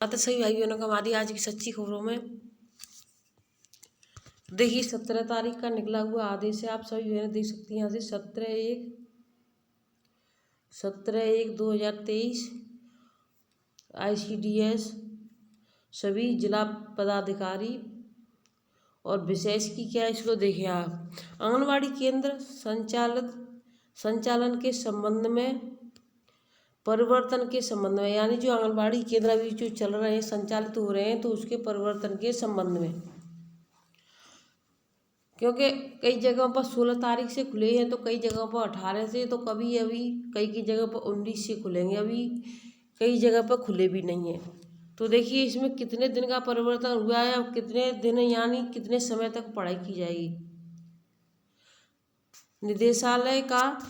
तो सही भाई बहनों का हमारी आज की सच्ची खबरों में देखिए 17 तारीख का निकला हुआ आदेश है। आप सभी बहनें देख सकती हैं यहाँ से 17/1/2023 ICDS सभी जिला पदाधिकारी और विशेष की क्या इसको देखें आप आंगनवाड़ी केंद्र संचालन के संबंध में परिवर्तन के संबंध में, यानी जो आंगनबाड़ी केंद्र अभी जो चल रहे हैं संचालित हो रहे हैं तो उसके परिवर्तन के संबंध में, क्योंकि कई जगहों पर 16 तारीख से खुले हैं तो कई जगहों पर 18 से, तो कभी अभी कई जगह पर 19 से खुलेंगे, अभी कई जगह पर खुले भी नहीं हैं। तो देखिए इसमें कितने दिन का परिवर्तन हुआ है और कितने दिन यानी कितने समय तक पढ़ाई की जाएगी। निदेशालय का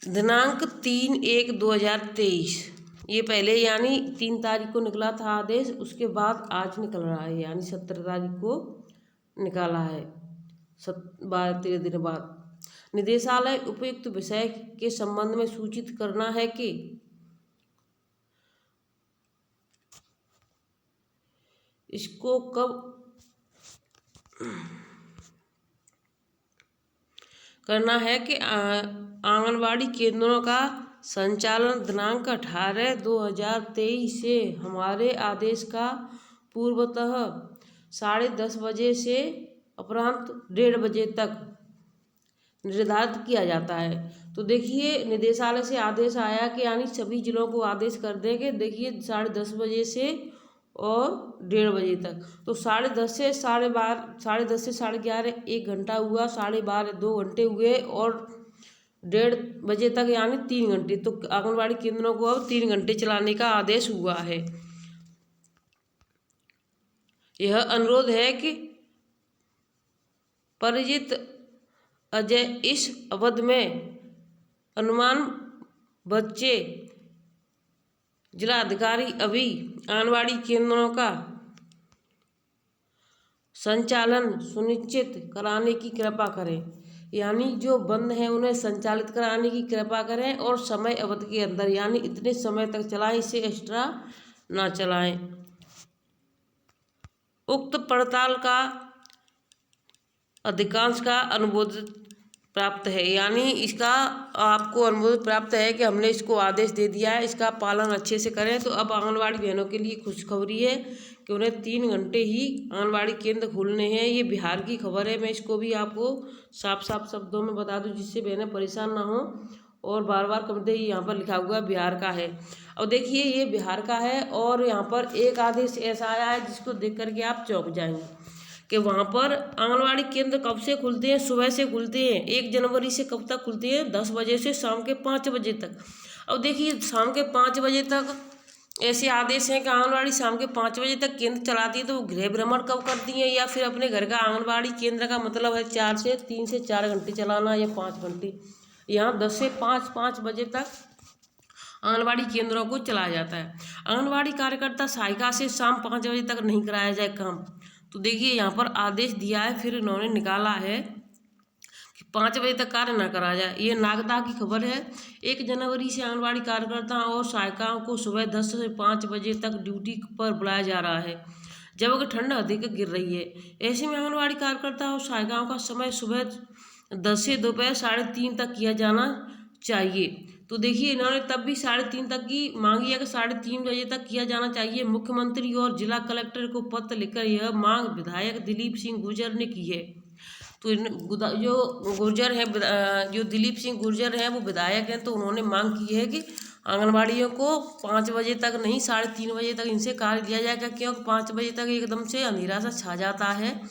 दिनांक 3/1/2023, ये पहले यानी 3 तारीख को निकला था आदेश, उसके बाद आज निकल रहा है यानी 17 तारीख को निकाला है 12-13 दिन बाद। निदेशालय उपयुक्त विषय के संबंध में सूचित करना है कि इसको कब करना है कि आंगनवाड़ी केंद्रों का संचालन दिनांक 18/2/2023 से हमारे आदेश का पूर्वतः 10:30 बजे से अपरांत 1:30 बजे तक निर्धारित किया जाता है। तो देखिए निदेशालय से आदेश आया कि यानी सभी जिलों को आदेश कर देंगे, देखिए 10:30 बजे से और 1:30 बजे तक, तो 10:30 से 12:30, 10:30 से 11:30 1 घंटा हुआ, 12:30 2 घंटे हुए और 1:30 बजे तक यानी 3 घंटे। तो आंगनबाड़ी केंद्रों को अब 3 घंटे चलाने का आदेश हुआ है। यह अनुरोध है कि परिचित अजय इस अवधि में अनुमान बच्चे जिलाधिकारी अभी आंगनवाड़ी केंद्रों का संचालन सुनिश्चित कराने की कृपा करें, यानी जो बंद हैं उन्हें संचालित कराने की कृपा करें और समय अवधि के अंदर यानी इतने समय तक चलाएं, इससे एक्स्ट्रा ना चलाएं। उक्त पड़ताल का अधिकांश का अनुमोदन प्राप्त है, यानी इसका आपको अनुमोदन प्राप्त है कि हमने इसको आदेश दे दिया है, इसका पालन अच्छे से करें। तो अब आंगनवाड़ी बहनों के लिए खुशखबरी है कि उन्हें 3 घंटे ही आंगनवाड़ी केंद्र खोलने हैं। ये बिहार की खबर है, मैं इसको भी आपको साफ साफ शब्दों में बता दूं जिससे बहनें परेशान ना हो और बार बार कमते ही यहाँ पर लिखा हुआ बिहार का है। अब देखिए ये बिहार का है और यहाँ पर एक आदेश ऐसा आया है जिसको देख करके आप चौंक जाएंगे कि वहाँ पर आंगनवाड़ी केंद्र कब से खुलते हैं, सुबह से खुलते हैं। 1 जनवरी से कब तक खुलते हैं, 10 बजे से शाम के 5 बजे तक। अब देखिए शाम के 5 बजे तक ऐसे आदेश हैं कि आंगनवाड़ी शाम के 5 बजे तक केंद्र चलाती है, तो वो गृह भ्रमण कब करती हैं या फिर अपने घर का आंगनवाड़ी केंद्र का मतलब है 3 से 4 घंटे चलाना या 5 घंटे। यहाँ 10 से 5 बजे तक आंगनवाड़ी केंद्रों को चलाया जाता है। आंगनवाड़ी कार्यकर्ता सहायिका से शाम 5 बजे तक नहीं कराया जाए काम। तो देखिए यहाँ पर आदेश दिया है, फिर इन्होंने निकाला है कि 5 बजे तक कार्य न करा जाए। ये नागदा की खबर है। 1 जनवरी से आंगनवाड़ी कार्यकर्ताओं और सहायिकाओं को सुबह 10 से 5 बजे तक ड्यूटी पर बुलाया जा रहा है, जबकि ठंड अधिक गिर रही है। ऐसे में आंगनवाड़ी कार्यकर्ता और सहायिकाओं का समय सुबह 10 से दोपहर 3:30 तक किया जाना चाहिए। तो देखिए इन्होंने तब भी 3:30 तक की मांगी है कि 3:30 बजे तक किया जाना चाहिए। मुख्यमंत्री और जिला कलेक्टर को पत्र लिखकर यह मांग विधायक दिलीप सिंह गुर्जर ने की है। तो जो दिलीप सिंह गुर्जर हैं वो विधायक हैं, तो उन्होंने मांग की है कि आंगनबाड़ियों को 5 बजे तक नहीं 3:30 बजे तक इनसे कार्य लिया जाएगा, क्योंकि 5 बजे तक एकदम से अंधेरा सा छा जाता है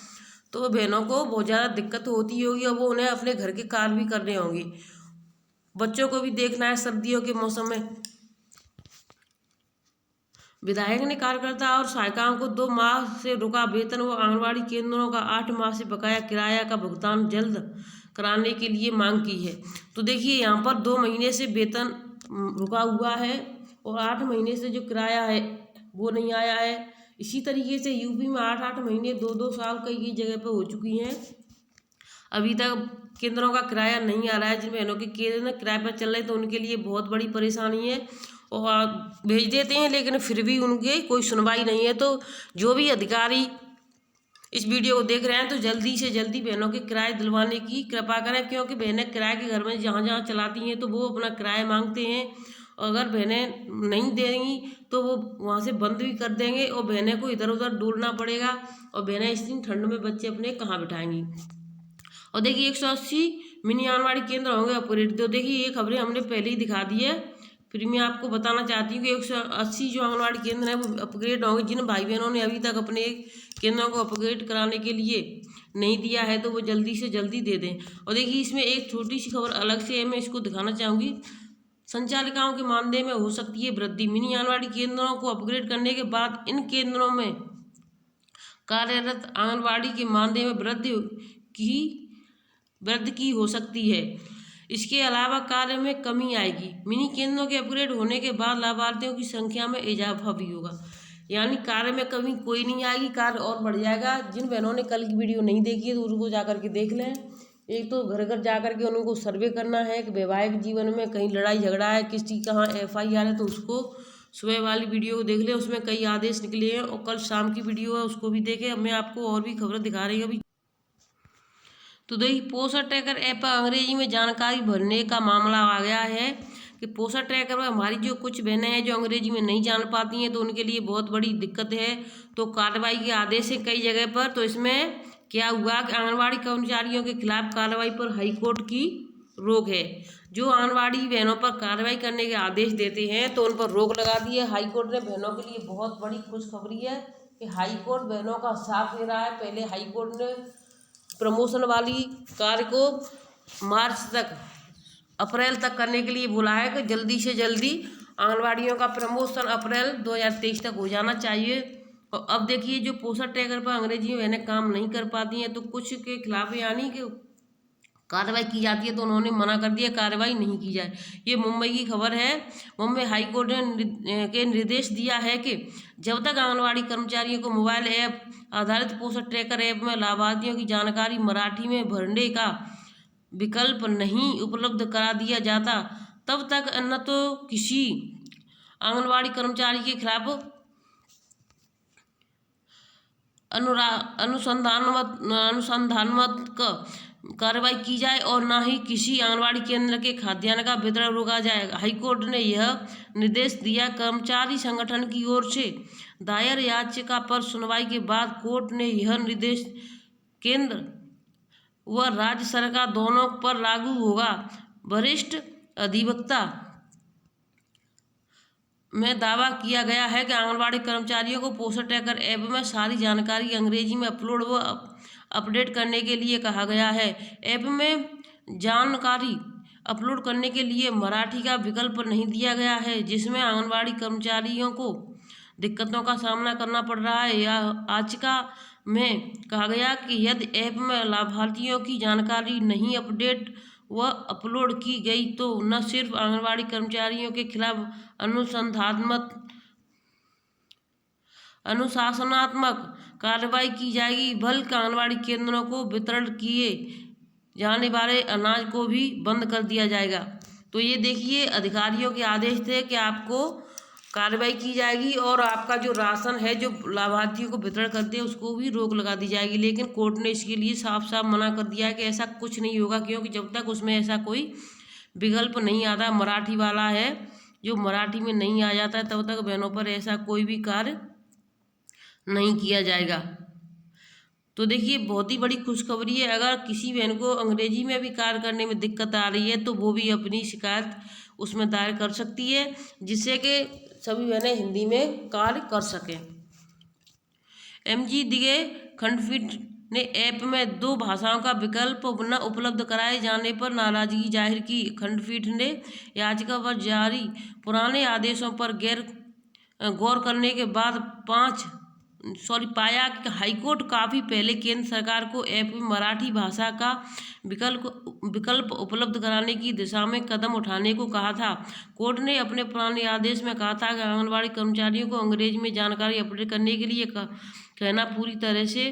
तो बहनों को बहुत ज़्यादा दिक्कत होती होगी और वो उन्हें अपने घर के कार्य भी करने होंगे, बच्चों को भी देखना है सर्दियों के मौसम में। विधायक ने कार्यकर्ता और सहायिकाओं को 2 माह से रुका वेतन व आंगनवाड़ी केंद्रों का 8 माह से बकाया किराया का भुगतान जल्द कराने के लिए मांग की है। तो देखिए यहाँ पर 2 महीने से वेतन रुका हुआ है और 8 महीने से जो किराया है वो नहीं आया है। इसी तरीके से यूपी में 8-8 महीने 2-2 साल कई जगह पर हो चुकी हैं। अभी तक केंद्रों का किराया नहीं आ रहा है, जिन बहनों के केंद्र किराए पर चल रहे हैं तो उनके लिए बहुत बड़ी परेशानी है। और भेज देते हैं लेकिन फिर भी उनके कोई सुनवाई नहीं है। तो जो भी अधिकारी इस वीडियो को देख रहे हैं तो जल्दी से जल्दी बहनों के किराए दिलवाने की कृपा करें, क्योंकि बहनें किराए के घर में जहाँ जहाँ चलाती हैं तो वो अपना किराया मांगते हैं। अगर बहनें नहीं देंगी तो वो वहाँ से बंद भी कर देंगे और बहनें को इधर उधर डोलना पड़ेगा, और बहनें इस दिन ठंड में बच्चे अपने कहाँ बिठाएंगी। और देखिए 180 मिनी आंगनबाड़ी केंद्र होंगे अपग्रेड। तो देखिए ये खबरें हमने पहले ही दिखा दी है, फिर मैं आपको बताना चाहती हूँ कि 180 जो आंगनबाड़ी केंद्र हैं वो अपग्रेड होंगे। जिन भाई बहनों ने अभी तक अपने केंद्रों को अपग्रेड कराने के लिए नहीं दिया है तो वो जल्दी से जल्दी दे दें। और देखिए इसमें एक छोटी सी खबर अलग से है, मैं इसको दिखाना चाहूँगी। संचालिकाओं के मानदेय में हो सकती है वृद्धि। मिनी आंगनबाड़ी केंद्रों को अपग्रेड करने के बाद इन केंद्रों में कार्यरत आंगनबाड़ी के मानदेय में वृद्धि की हो सकती है। इसके अलावा कार्य में कमी आएगी। मिनी केंद्रों के अपग्रेड होने के बाद लाभार्थियों की संख्या में इजाफा भी होगा, यानी कार्य में कमी कोई नहीं आएगी, कार्य और बढ़ जाएगा। जिन बहनों ने कल की वीडियो नहीं देखी है तो उनको जाकर के देख लें। एक तो घर घर जाकर के उनको सर्वे करना है कि वैवाहिक जीवन में कहीं लड़ाई झगड़ा है, किसी कहाँ FIR है, तो उसको सुबह वाली वीडियो को देख लें, उसमें कई आदेश निकले हैं। और कल शाम की वीडियो है उसको भी देखें। अब मैं आपको और भी खबरें दिखा रही हूँ अभी। तो देखिए पोषण ट्रैकर ऐप पर अंग्रेजी में जानकारी भरने का मामला आ गया है कि पोषण ट्रैकर में हमारी जो कुछ बहनें हैं जो अंग्रेजी में नहीं जान पाती हैं तो उनके लिए बहुत बड़ी दिक्कत है। तो कार्रवाई के आदेश है कई जगह पर। तो इसमें क्या हुआ कि आंगनबाड़ी कर्मचारियों के खिलाफ कार्रवाई पर हाईकोर्ट की रोक है। जो आंगनबाड़ी बहनों पर कार्रवाई करने के आदेश देते हैं तो उन पर रोक लगा दी है हाईकोर्ट ने। बहनों के लिए बहुत बड़ी खुशखबरी है कि हाईकोर्ट बहनों का साथ दे रहा है। पहले हाईकोर्ट ने प्रमोशन वाली कार्य को अप्रैल तक करने के लिए बोला है कि जल्दी से जल्दी आंगनबाड़ियों का प्रमोशन अप्रैल 2023 तक हो जाना चाहिए। और अब देखिए जो पोषण ट्रैकर पर अंग्रेजी में बहनें काम नहीं कर पाती हैं तो कुछ के खिलाफ यानी कि कार्रवाई की जाती है, तो उन्होंने मना कर दिया कार्रवाई नहीं की जाए। ये मुंबई की खबर है। मुंबई हाईकोर्ट ने निर्देश दिया है कि जब तक आंगनबाड़ी कर्मचारियों को मोबाइल ऐप आधारित पोषण ट्रैकर ऐप में लाभार्थियों की जानकारी मराठी में भरने का विकल्प नहीं उपलब्ध करा दिया जाता, तब तक न तो किसी आंगनबाड़ी कर्मचारी के खिलाफ अनुसंधानात्मक कार्रवाई की जाए और न ही किसी आंगनबाड़ी केंद्र के खाद्यान्न का वितरण रोका जाएगा। हाईकोर्ट ने यह निर्देश दिया। कर्मचारी संगठन की ओर से दायर याचिका पर सुनवाई के बाद कोर्ट ने यह निर्देश केंद्र व राज्य सरकार दोनों पर लागू होगा। वरिष्ठ अधिवक्ता में दावा किया गया है कि आंगनबाड़ी कर्मचारियों को पोषण ट्रैकर ऐप में सारी जानकारी अंग्रेजी में अपलोड व अपडेट करने के लिए कहा गया है। ऐप में जानकारी अपलोड करने के लिए मराठी का विकल्प नहीं दिया गया है, जिसमें आंगनबाड़ी कर्मचारियों को दिक्कतों का सामना करना पड़ रहा है। यह याचिका में कहा गया कि यदि ऐप में लाभार्थियों की जानकारी नहीं अपडेट व अपलोड की गई तो न सिर्फ आंगनबाड़ी कर्मचारियों के खिलाफ अनुशासनात्मक कार्रवाई की जाएगी, बल्कि आंगनबाड़ी केंद्रों को वितरण किए जाने वाले अनाज को भी बंद कर दिया जाएगा। तो ये देखिए अधिकारियों के आदेश थे कि आपको कार्रवाई की जाएगी और आपका जो राशन है जो लाभार्थियों को वितरण करते हैं उसको भी रोक लगा दी जाएगी। लेकिन कोर्ट ने इसके लिए साफ साफ मना कर दिया है कि ऐसा कुछ नहीं होगा, क्योंकि जब तक उसमें ऐसा कोई विकल्प नहीं आता, मराठी वाला है जो मराठी में नहीं आ जाता है, तब तक बहनों पर ऐसा कोई भी कार्य नहीं किया जाएगा। तो देखिए बहुत ही बड़ी खुशखबरी है। अगर किसी बहन को अंग्रेजी में भी कार्य करने में दिक्कत आ रही है तो वो भी अपनी शिकायत उसमें दायर कर सकती है, जिससे कि सभी बहनें हिंदी में कार्य कर सकें। MG दिगे खंडपीठ ने ऐप में 2 भाषाओं का विकल्प न उपलब्ध कराए जाने पर नाराजगी जाहिर की। खंडपीठ ने याचिका पर जारी पुराने आदेशों पर गौर करने के बाद पाया कि हाईकोर्ट काफ़ी पहले केंद्र सरकार को ऐप में मराठी भाषा का विकल्प उपलब्ध कराने की दिशा में कदम उठाने को कहा था। कोर्ट ने अपने पुराने आदेश में कहा था कि आंगनबाड़ी कर्मचारियों को अंग्रेजी में जानकारी अपडेट करने के लिए कहना पूरी तरह से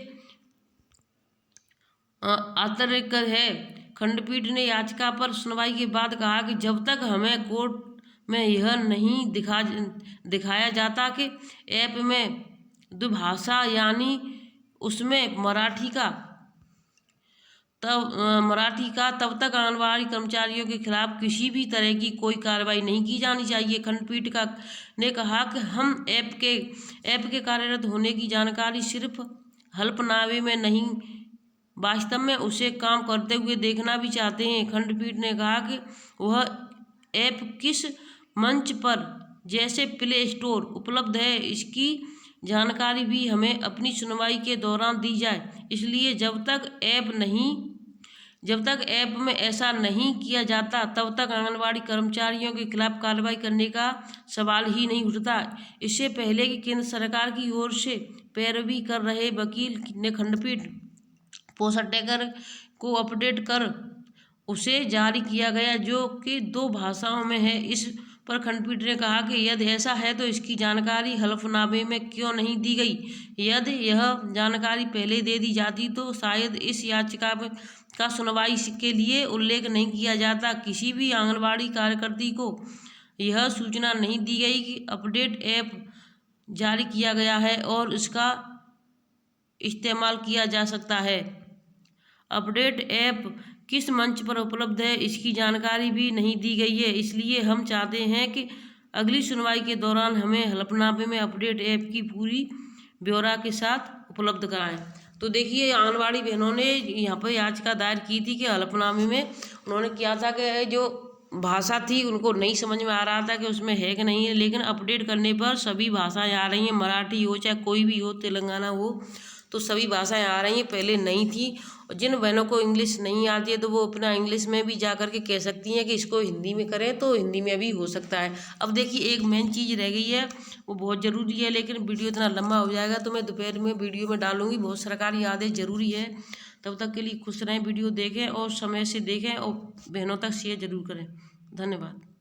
आतंरिक है। खंडपीठ ने याचिका पर सुनवाई के बाद कहा कि जब तक हमें कोर्ट में यह नहीं दिखाया जाता कि ऐप में दुभाषा यानी उसमें मराठी का तब तक आंगनबाड़ी कर्मचारियों के खिलाफ किसी भी तरह की कोई कार्रवाई नहीं की जानी चाहिए। खंडपीठ ने कहा कि हम ऐप के कार्यरत होने की जानकारी सिर्फ हलफनामे में नहीं, वास्तव में उसे काम करते हुए देखना भी चाहते हैं। खंडपीठ ने कहा कि वह ऐप किस मंच पर, जैसे प्ले स्टोर, उपलब्ध है, इसकी जानकारी भी हमें अपनी सुनवाई के दौरान दी जाए। इसलिए जब तक ऐप में ऐसा नहीं किया जाता तब तक आंगनबाड़ी कर्मचारियों के खिलाफ कार्रवाई करने का सवाल ही नहीं उठता। इससे पहले कि केंद्र सरकार की ओर से पैरवी कर रहे वकील ने खंडपीठ पोस्टटैगर को अपडेट कर उसे जारी किया गया, जो कि 2 भाषाओं में है। इस पर खंडपीठ ने कहा कि यदि ऐसा है तो इसकी जानकारी हलफनामे में क्यों नहीं दी गई। यदि यह जानकारी पहले दे दी जाती तो शायद इस याचिका का सुनवाई के लिए उल्लेख नहीं किया जाता। किसी भी आंगनबाड़ी कार्यकर्ती को यह सूचना नहीं दी गई कि अपडेट ऐप जारी किया गया है और इसका इस्तेमाल किया जा सकता है। अपडेट ऐप किस मंच पर उपलब्ध है, इसकी जानकारी भी नहीं दी गई है। इसलिए हम चाहते हैं कि अगली सुनवाई के दौरान हमें हलफनामे में अपडेट ऐप की पूरी ब्यौरा के साथ उपलब्ध कराएं। तो देखिए, आंगनबाड़ी बहनों ने यहाँ पर याचिका दायर की थी कि हलफनामे में उन्होंने किया था कि जो भाषा थी उनको नहीं समझ में आ रहा था कि उसमें है कि नहीं है, लेकिन अपडेट करने पर सभी भाषाएं आ रही हैं। मराठी हो चाहे कोई भी हो, तेलंगाना हो, तो सभी भाषाएं आ रही हैं, पहले नहीं थी। और जिन बहनों को इंग्लिश नहीं आती है तो वो अपना इंग्लिश में भी जा कर के कह सकती हैं कि इसको हिंदी में करें, तो हिंदी में भी हो सकता है। अब देखिए, एक मेन चीज़ रह गई है, वो बहुत ज़रूरी है, लेकिन वीडियो इतना लंबा हो जाएगा तो मैं दोपहर में वीडियो में डालूंगी। बहुत सरकारी आदेश ज़रूरी है। तब तक के लिए खुश रहें, वीडियो देखें और समय से देखें और बहनों तक शेयर ज़रूर करें। धन्यवाद।